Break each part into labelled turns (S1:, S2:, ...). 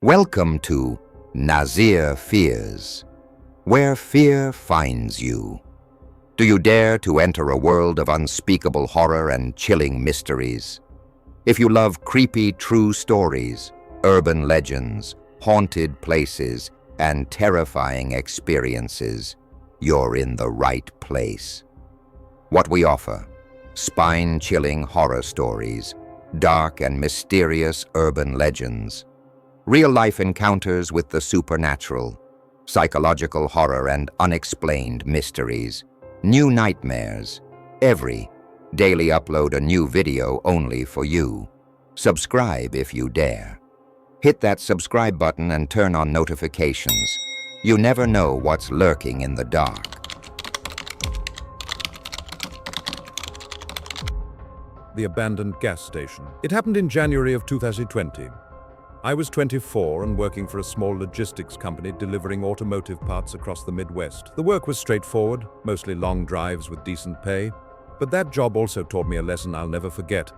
S1: Welcome to Nazir Fears, where fear finds you. Do you dare to enter a world of unspeakable horror and chilling mysteries? If you love creepy true stories, urban legends, haunted places, and terrifying experiences, you're in the right place. What we offer: spine-chilling horror stories, dark and mysterious urban legends, real-life encounters with the supernatural, psychological horror and unexplained mysteries, new nightmares. Every daily upload a new video only for you. Subscribe if you dare. Hit that subscribe button and turn on notifications. You never know what's lurking in the dark.
S2: The abandoned gas station. It happened in January of 2020. I was 24 and working for a small logistics company delivering automotive parts across the Midwest. The work was straightforward, mostly long drives with decent pay. But that job also taught me a lesson I'll never forget.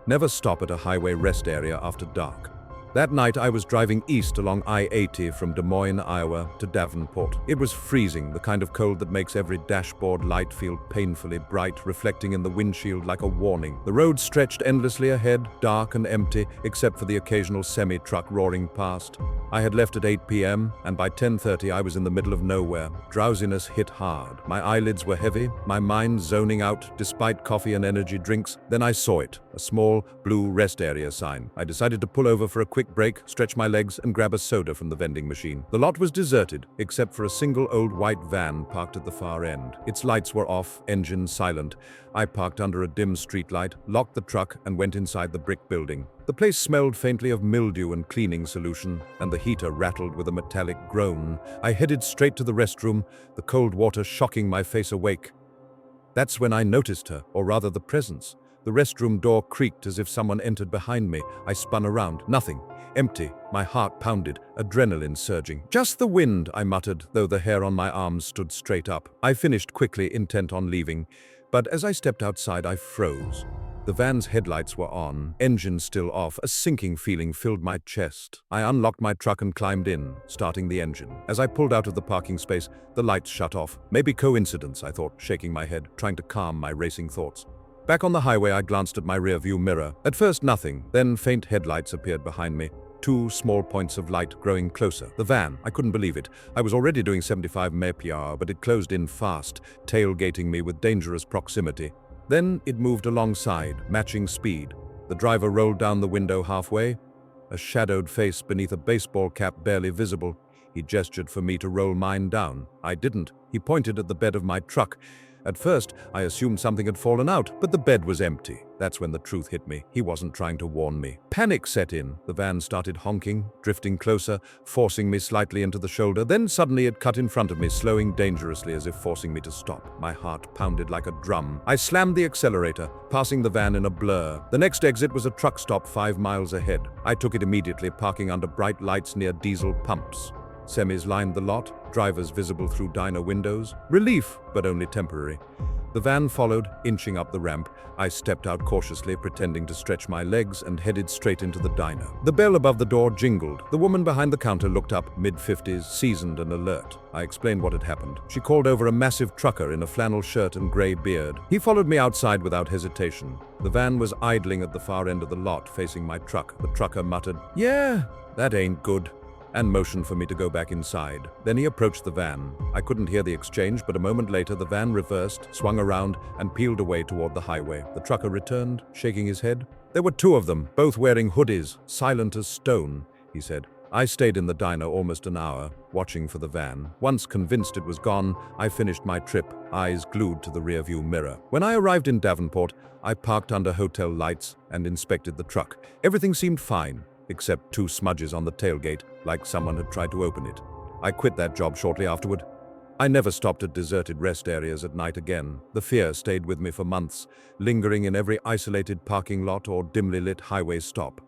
S2: Never stop at a highway rest area after dark. That night I was driving east along I-80 from Des Moines, Iowa to Davenport. It was freezing, the kind of cold that makes every dashboard light feel painfully bright, reflecting in the windshield like a warning. The road stretched endlessly ahead, dark and empty, except for the occasional semi-truck roaring past. I had left at 8 p.m., and by 10:30 I was in the middle of nowhere. Drowsiness hit hard. My eyelids were heavy, my mind zoning out despite coffee and energy drinks. Then I saw it, a small blue rest area sign. I decided to pull over for a quick break, stretch my legs, and grab a soda from the vending machine. The lot was deserted, except for a single old white van parked at the far end. Its lights were off, engine silent. I parked under a dim streetlight, locked the truck, and went inside the brick building. The place smelled faintly of mildew and cleaning solution, and the heater rattled with a metallic groan. I headed straight to the restroom, the cold water shocking my face awake. That's when I noticed her, or rather the presence. The restroom door creaked as if someone entered behind me. I spun around. Nothing. Empty. My heart pounded, adrenaline surging. "Just the wind," I muttered, though the hair on my arms stood straight up. I finished quickly, intent on leaving. But as I stepped outside, I froze. The van's headlights were on, engine still off. A sinking feeling filled my chest. I unlocked my truck and climbed in, starting the engine. As I pulled out of the parking space, the lights shut off. Maybe coincidence, I thought, shaking my head, trying to calm my racing thoughts. Back on the highway, I glanced at my rearview mirror. At first, nothing. Then faint headlights appeared behind me. Two small points of light growing closer. The van. I couldn't believe it. I was already doing 75 mph, but it closed in fast, tailgating me with dangerous proximity. Then it moved alongside, matching speed. The driver rolled down the window halfway, a shadowed face beneath a baseball cap barely visible. He gestured for me to roll mine down. I didn't. He pointed at the bed of my truck. At first, I assumed something had fallen out, but the bed was empty. That's when the truth hit me. He wasn't trying to warn me. Panic set in. The van started honking, drifting closer, forcing me slightly into the shoulder. Then suddenly it cut in front of me, slowing dangerously as if forcing me to stop. My heart pounded like a drum. I slammed the accelerator, passing the van in a blur. The next exit was a truck stop 5 miles ahead. I took it immediately, parking under bright lights near diesel pumps. Semis lined the lot, drivers visible through diner windows. Relief, but only temporary. The van followed, inching up the ramp. I stepped out cautiously, pretending to stretch my legs, and headed straight into the diner. The bell above the door jingled. The woman behind the counter looked up, mid-50s, seasoned and alert. I explained what had happened. She called over a massive trucker in a flannel shirt and gray beard. He followed me outside without hesitation. The van was idling at the far end of the lot, facing my truck. The trucker muttered, "Yeah, that ain't good," and motioned for me to go back inside. Then he approached the van. I couldn't hear the exchange, but a moment later the van reversed, swung around, and peeled away toward the highway. The trucker returned, shaking his head. "There were 2 of them, both wearing hoodies, silent as stone," he said. I stayed in the diner almost an hour, watching for the van. Once convinced it was gone, I finished my trip, eyes glued to the rearview mirror. When I arrived in Davenport, I parked under hotel lights and inspected the truck. Everything seemed fine, except 2 smudges on the tailgate, like someone had tried to open it. I quit that job shortly afterward. I never stopped at deserted rest areas at night again. The fear stayed with me for months, lingering in every isolated parking lot or dimly lit highway stop.